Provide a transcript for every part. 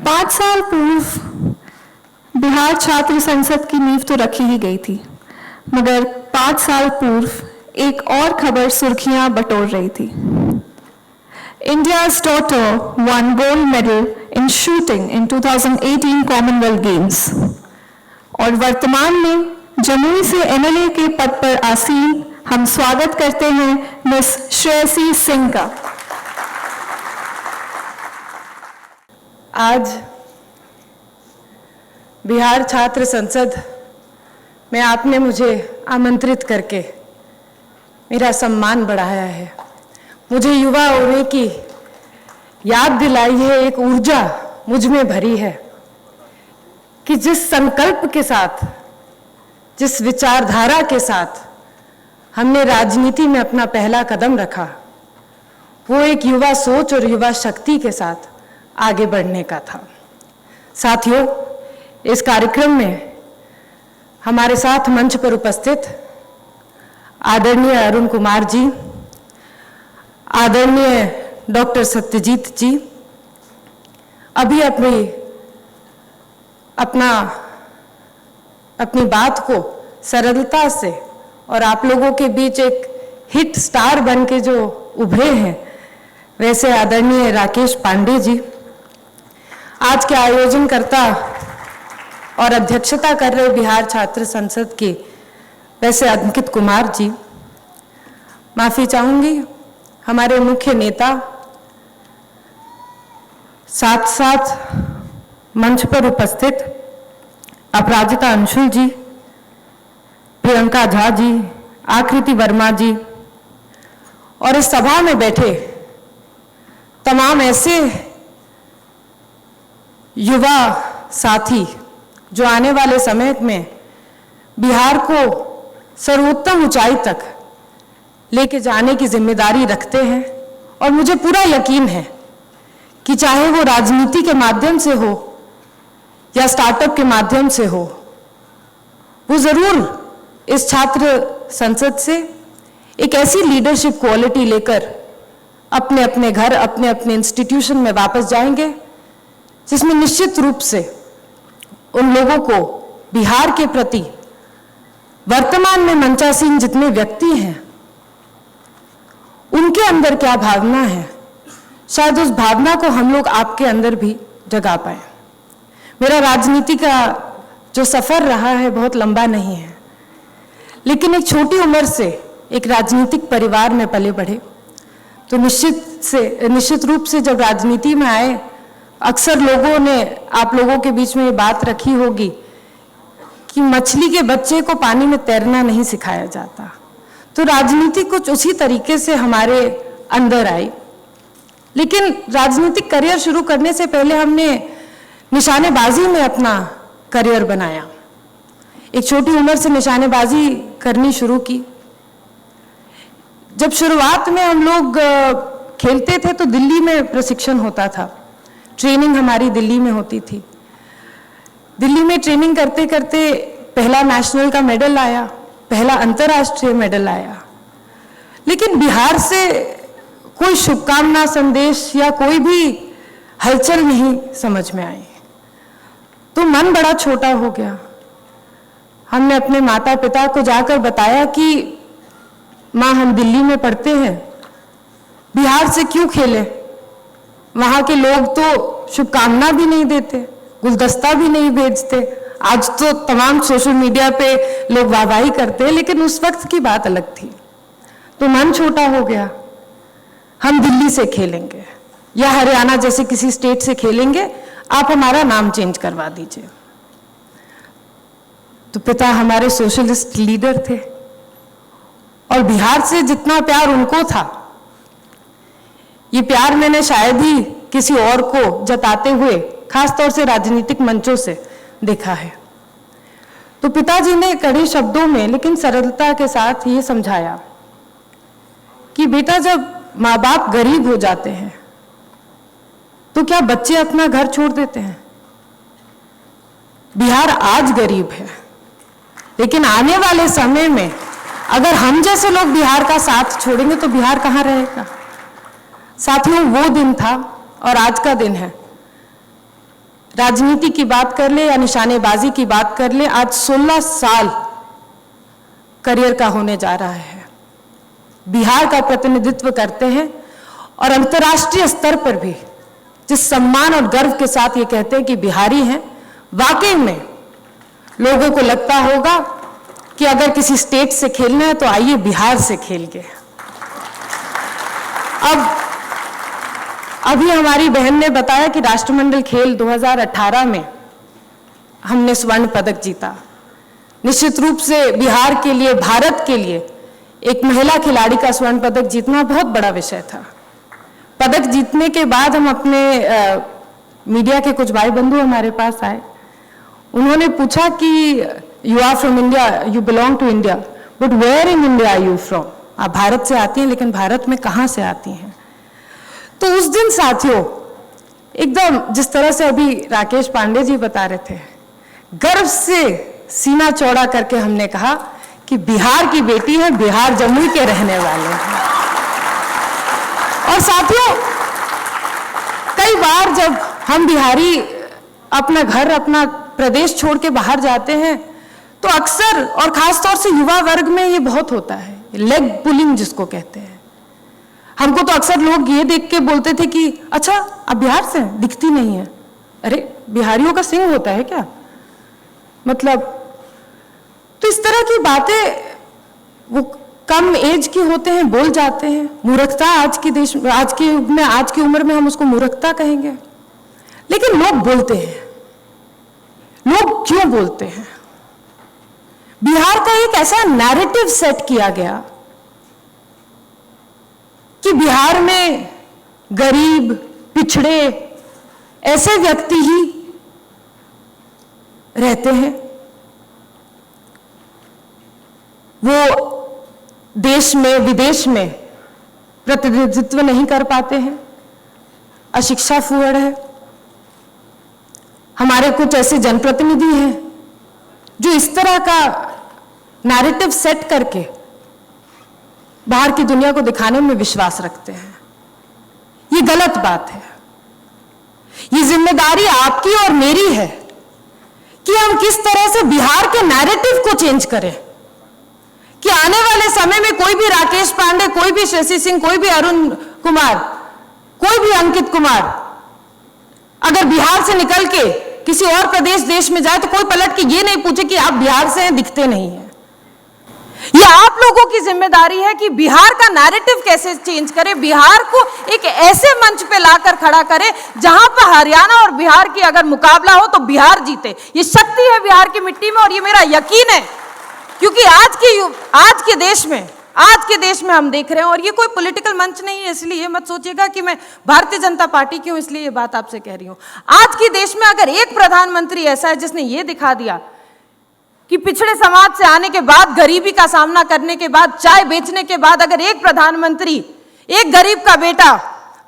5 साल पूर्व बिहार छात्र संसद की नींव तो रखी ही गई थी, मगर 5 साल पूर्व एक और खबर सुर्खियां बटोर रही थी। India's daughter won gold medal in shooting in 2018 Commonwealth Games। और वर्तमान में जमुई से एमएलए के पद पर आसीन हम स्वागत करते हैं मिस श्रेयसी सिंह का। आज बिहार छात्र संसद में आपने मुझे आमंत्रित करके मेरा सम्मान बढ़ाया है, मुझे युवा होने की याद दिलाई है, एक ऊर्जा मुझ में भरी है कि जिस संकल्प के साथ, जिस विचारधारा के साथ हमने राजनीति में अपना पहला कदम रखा, वो एक युवा सोच और युवा शक्ति के साथ आगे बढ़ने का था। साथियों, इस कार्यक्रम में हमारे साथ मंच पर उपस्थित आदरणीय अरुण कुमार जी, आदरणीय डॉक्टर सत्यजीत जी अभी अपनी बात को सरलता से और आप लोगों के बीच एक हिट स्टार बन के जो उभरे हैं, वैसे आदरणीय राकेश पांडे जी, आज के आयोजनकर्ता और अध्यक्षता कर रहे बिहार छात्र संसद के वैसे अंकित कुमार जी, माफी चाहूंगी हमारे मुख्य नेता, साथ साथ मंच पर उपस्थित अपराजिता अंशुल जी, प्रियंका झा जी, आकृति वर्मा जी और इस सभा में बैठे तमाम ऐसे युवा साथी जो आने वाले समय में बिहार को सर्वोत्तम ऊंचाई तक लेके जाने की जिम्मेदारी रखते हैं। और मुझे पूरा यकीन है कि चाहे वो राजनीति के माध्यम से हो या स्टार्टअप के माध्यम से हो, वो जरूर इस छात्र संसद से एक ऐसी लीडरशिप क्वालिटी लेकर अपने अपने घर, अपने अपने इंस्टीट्यूशन में वापस जाएंगे जिसमें निश्चित रूप से उन लोगों को बिहार के प्रति वर्तमान में मंचासीन जितने व्यक्ति हैं उनके अंदर क्या भावना है, शायद उस भावना को हम लोग आपके अंदर भी जगा पाए। मेरा राजनीति का जो सफर रहा है बहुत लंबा नहीं है, लेकिन एक छोटी उम्र से एक राजनीतिक परिवार में पले बढ़े, तो निश्चित रूप से जब राजनीति में आए, अक्सर लोगों ने आप लोगों के बीच में ये बात रखी होगी कि मछली के बच्चे को पानी में तैरना नहीं सिखाया जाता। तो राजनीति कुछ उसी तरीके से हमारे अंदर आई। लेकिन राजनीतिक करियर शुरू करने से पहले हमने निशानेबाजी में अपना करियर बनाया। एक छोटी उम्र से निशानेबाजी करनी शुरू की। जब शुरुआत में हम लोग खेलते थे तो दिल्ली में प्रशिक्षण होता था, ट्रेनिंग हमारी दिल्ली में होती थी। दिल्ली में ट्रेनिंग करते करते पहला नेशनल का मेडल आया, पहला अंतर्राष्ट्रीय मेडल आया, लेकिन बिहार से कोई शुभकामना संदेश या कोई भी हलचल नहीं समझ में आई। तो मन बड़ा छोटा हो गया। हमने अपने माता पिता को जाकर बताया कि माँ, हम दिल्ली में पढ़ते हैं, बिहार से क्यों खेलें? वहां के लोग तो शुभकामना भी नहीं देते, गुलदस्ता भी नहीं भेजते। आज तो तमाम सोशल मीडिया पे लोग वाहवाही करते हैं, लेकिन उस वक्त की बात अलग थी। तो मन छोटा हो गया, हम दिल्ली से खेलेंगे या हरियाणा जैसे किसी स्टेट से खेलेंगे, आप हमारा नाम चेंज करवा दीजिए। तो पिता हमारे सोशलिस्ट लीडर थे और बिहार से जितना प्यार उनको था, ये प्यार मैंने शायद ही किसी और को जताते हुए खासतौर से राजनीतिक मंचों से देखा है। तो पिताजी ने कड़े शब्दों में लेकिन सरलता के साथ ये समझाया कि बेटा, जब माँ बाप गरीब हो जाते हैं तो क्या बच्चे अपना घर छोड़ देते हैं? बिहार आज गरीब है, लेकिन आने वाले समय में अगर हम जैसे लोग बिहार का साथ छोड़ेंगे तो बिहार कहाँ रहेगा? साथियों, वो दिन था और आज का दिन है राजनीति की बात कर ले या निशानेबाजी की बात कर ले, आज 16 साल करियर का होने जा रहा है। बिहार का प्रतिनिधित्व करते हैं और अंतर्राष्ट्रीय स्तर पर भी जिस सम्मान और गर्व के साथ ये कहते हैं कि बिहारी हैं, वाकई में लोगों को लगता होगा कि अगर किसी स्टेट से खेलना है तो आइए बिहार से खेल के। अभी हमारी बहन ने बताया कि राष्ट्रमंडल खेल 2018 में हमने स्वर्ण पदक जीता। निश्चित रूप से बिहार के लिए, भारत के लिए एक महिला खिलाड़ी का स्वर्ण पदक जीतना बहुत बड़ा विषय था। पदक जीतने के बाद हम अपने मीडिया के कुछ भाई बंधु हमारे पास आए। उन्होंने पूछा कि you are from India, you belong to India, but where in India are you from? आप भारत से आती हैं, लेकिन भारत में कहाँ से आती हैं? तो उस दिन साथियों, एकदम जिस तरह से अभी राकेश पांडे जी बता रहे थे, गर्व से सीना चौड़ा करके हमने कहा कि बिहार की बेटी है, बिहार जमुई के रहने वाले हैं। और साथियों, कई बार जब हम बिहारी अपना घर, अपना प्रदेश छोड़ के बाहर जाते हैं तो अक्सर और खासतौर से युवा वर्ग में ये बहुत होता है, लेग पुलिंग जिसको कहते हैं। हमको तो अक्सर लोग ये देख के बोलते थे कि अच्छा आप बिहार से हैं, दिखती नहीं है। अरे बिहारियों का सिंह होता है क्या? मतलब, तो इस तरह की बातें वो कम एज के होते हैं, बोल जाते हैं। मूर्खता आज के देश में, आज के युग में, आज की उम्र में हम उसको मूर्खता कहेंगे, लेकिन लोग बोलते हैं। लोग क्यों बोलते हैं? बिहार का एक ऐसा नैरेटिव सेट किया गया कि बिहार में गरीब, पिछड़े ऐसे व्यक्ति ही रहते हैं। वो देश में, विदेश में प्रतिनिधित्व नहीं कर पाते हैं, अशिक्षा फुहड़ है। हमारे कुछ ऐसे जनप्रतिनिधि हैं जो इस तरह का नैरेटिव सेट करके बाहर की दुनिया को दिखाने में विश्वास रखते हैं। ये गलत बात है। ये जिम्मेदारी आपकी और मेरी है कि हम किस तरह से बिहार के नैरेटिव को चेंज करें, कि आने वाले समय में कोई भी राकेश पांडे, कोई भी शशि सिंह, कोई भी अरुण कुमार, कोई भी अंकित कुमार अगर बिहार से निकल के किसी और प्रदेश, देश में जाए तो कोई पलट के ये नहीं पूछे कि आप बिहार से हैं, दिखते नहीं हैं। ये आप लोगों की जिम्मेदारी है कि बिहार का नैरेटिव कैसे चेंज करें, बिहार को एक ऐसे मंच पे लाकर खड़ा करें जहां पर हरियाणा और बिहार की अगर मुकाबला हो तो बिहार जीते। ये शक्ति है बिहार की मिट्टी में और ये मेरा यकीन है, क्योंकि आज के देश में हम देख रहे हैं। और ये कोई पॉलिटिकल मंच नहीं है, इसलिए मत सोचिएगा कि मैं भारतीय जनता पार्टी की हूं इसलिए ये बात आपसे कह रही हूं। आज के देश में अगर एक प्रधानमंत्री ऐसा है जिसने ये दिखा दिया कि पिछड़े समाज से आने के बाद, गरीबी का सामना करने के बाद, चाय बेचने के बाद अगर एक प्रधानमंत्री, एक गरीब का बेटा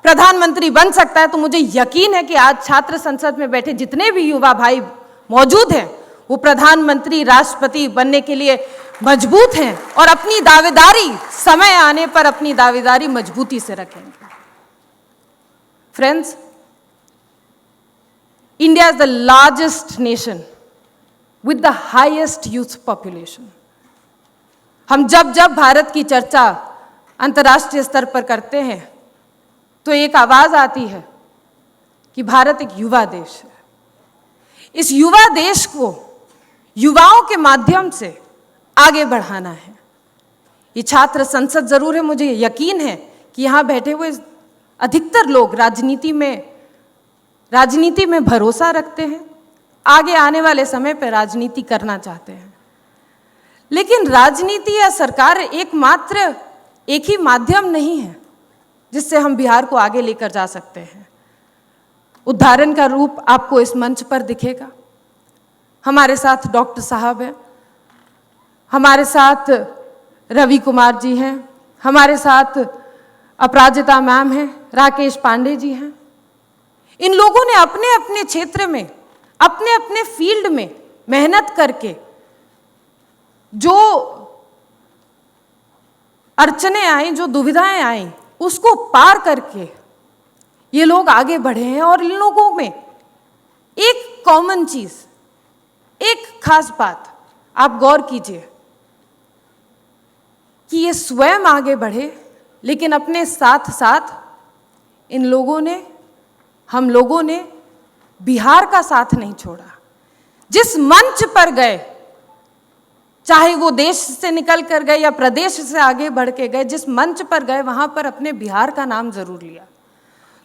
प्रधानमंत्री बन सकता है, तो मुझे यकीन है कि आज छात्र संसद में बैठे जितने भी युवा भाई मौजूद हैं वो प्रधानमंत्री, राष्ट्रपति बनने के लिए मजबूत हैं और अपनी दावेदारी समय आने पर अपनी दावेदारी मजबूती से रखेंगे। Friends, India is the largest nation with the highest youth population. हम जब भारत की चर्चा अंतर्राष्ट्रीय स्तर पर करते हैं तो एक आवाज आती है कि भारत एक युवा देश है। इस युवा देश को युवाओं के माध्यम से आगे बढ़ाना है। ये छात्र संसद जरूर है, मुझे यकीन है कि यहां बैठे हुए अधिकतर लोग राजनीति में भरोसा रखते हैं, आगे आने वाले समय पर राजनीति करना चाहते हैं। लेकिन राजनीति या सरकार एक ही माध्यम नहीं है जिससे हम बिहार को आगे लेकर जा सकते हैं। उदाहरण का रूप आपको इस मंच पर दिखेगा। हमारे साथ डॉक्टर साहब हैं, हमारे साथ रवि कुमार जी हैं, हमारे साथ अपराजिता मैम हैं, राकेश पांडे जी हैं। इन लोगों ने अपने अपने क्षेत्र में, अपने अपने फील्ड में मेहनत करके जो अड़चने आई, जो दुविधाएं आई, उसको पार करके ये लोग आगे बढ़े हैं। और इन लोगों में एक कॉमन चीज, एक खास बात आप गौर कीजिए कि ये स्वयं आगे बढ़े, लेकिन अपने साथ साथ इन लोगों ने, हम लोगों ने बिहार का साथ नहीं छोड़ा। जिस मंच पर गए, चाहे वो देश से निकल कर गए या प्रदेश से आगे बढ़ के गए, जिस मंच पर गए वहां पर अपने बिहार का नाम जरूर लिया।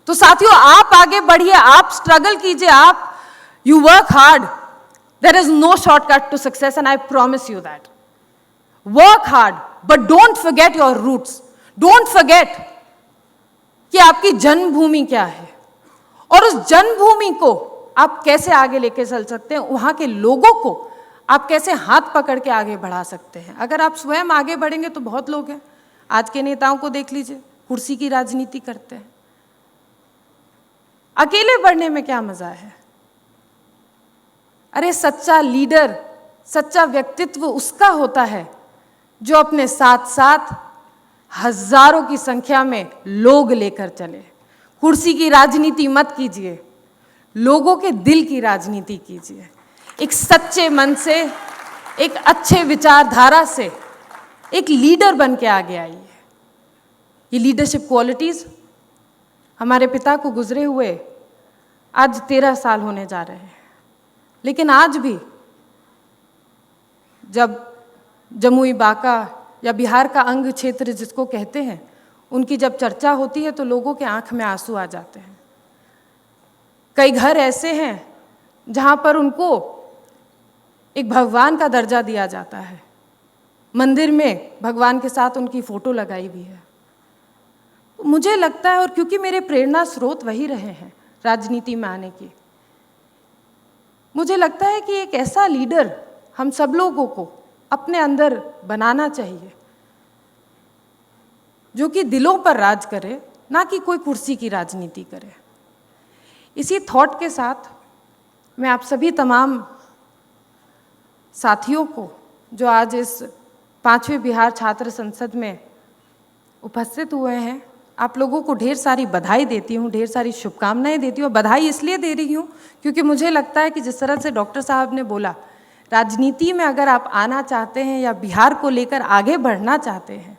तो साथियों, आप आगे बढ़िए, आप स्ट्रगल कीजिए, आप you work hard. There is no shortcut to success and I promise you that. Work hard but don't forget your roots. Don't forget कि आपकी जन्मभूमि क्या है और उस जन्मभूमि को आप कैसे आगे लेके चल सकते हैं, वहां के लोगों को आप कैसे हाथ पकड़ के आगे बढ़ा सकते हैं। अगर आप स्वयं आगे बढ़ेंगे तो बहुत लोग हैं, आज के नेताओं को देख लीजिए, कुर्सी की राजनीति करते हैं। अकेले बढ़ने में क्या मजा है? अरे सच्चा लीडर, सच्चा व्यक्तित्व उसका होता है जो अपने साथ साथ हजारों की संख्या में लोग लेकर चले। कुर्सी की राजनीति मत कीजिए, लोगों के दिल की राजनीति कीजिए। एक सच्चे मन से, एक अच्छे विचारधारा से एक लीडर बन के आगे आइए। ये लीडरशिप क्वालिटीज हमारे पिता को गुजरे हुए आज 13 साल होने जा रहे हैं, लेकिन आज भी जब जमुई, बांका या बिहार का अंग क्षेत्र जिसको कहते हैं, उनकी जब चर्चा होती है तो लोगों के आंख में आंसू आ जाते हैं। कई घर ऐसे हैं जहां पर उनको एक भगवान का दर्जा दिया जाता है, मंदिर में भगवान के साथ उनकी फोटो लगाई भी है। मुझे लगता है, और क्योंकि मेरे प्रेरणा स्रोत वही रहे हैं राजनीति में आने की, मुझे लगता है कि एक ऐसा लीडर हम सब लोगों को अपने अंदर बनाना चाहिए जो कि दिलों पर राज करे, ना कि कोई कुर्सी की राजनीति करे। इसी थॉट के साथ मैं आप सभी तमाम साथियों को जो आज इस 5वें बिहार छात्र संसद में उपस्थित हुए हैं, आप लोगों को ढेर सारी बधाई देती हूँ, ढेर सारी शुभकामनाएं देती हूँ। बधाई इसलिए दे रही हूँ क्योंकि मुझे लगता है कि जिस तरह से डॉक्टर साहब ने बोला, राजनीति में अगर आप आना चाहते हैं या बिहार को लेकर आगे बढ़ना चाहते हैं,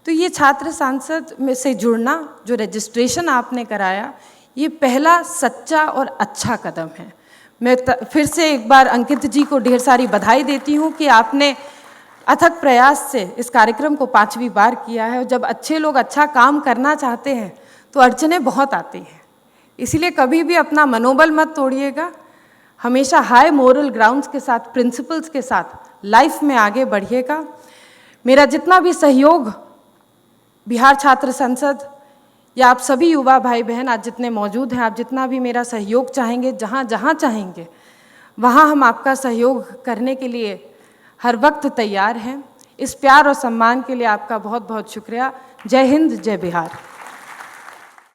तो ये छात्र सांसद में से जुड़ना, जो रजिस्ट्रेशन आपने कराया, ये पहला सच्चा और अच्छा कदम है। मैं फिर से एक बार अंकित जी को ढेर सारी बधाई देती हूँ कि आपने अथक प्रयास से इस कार्यक्रम को 5वीं बार किया है। और जब अच्छे लोग अच्छा काम करना चाहते हैं तो अड़चनें बहुत आती हैं, इसीलिए कभी भी अपना मनोबल मत तोड़िएगा। हमेशा हाई मोरल ग्राउंड्स के साथ, प्रिंसिपल्स के साथ लाइफ में आगे बढ़िएगा। मेरा जितना भी सहयोग बिहार छात्र संसद या आप सभी युवा भाई बहन आज जितने मौजूद हैं, आप जितना भी मेरा सहयोग चाहेंगे, जहाँ जहाँ चाहेंगे वहाँ हम आपका सहयोग करने के लिए हर वक्त तैयार हैं। इस प्यार और सम्मान के लिए आपका बहुत बहुत शुक्रिया। जय हिंद, जय बिहार।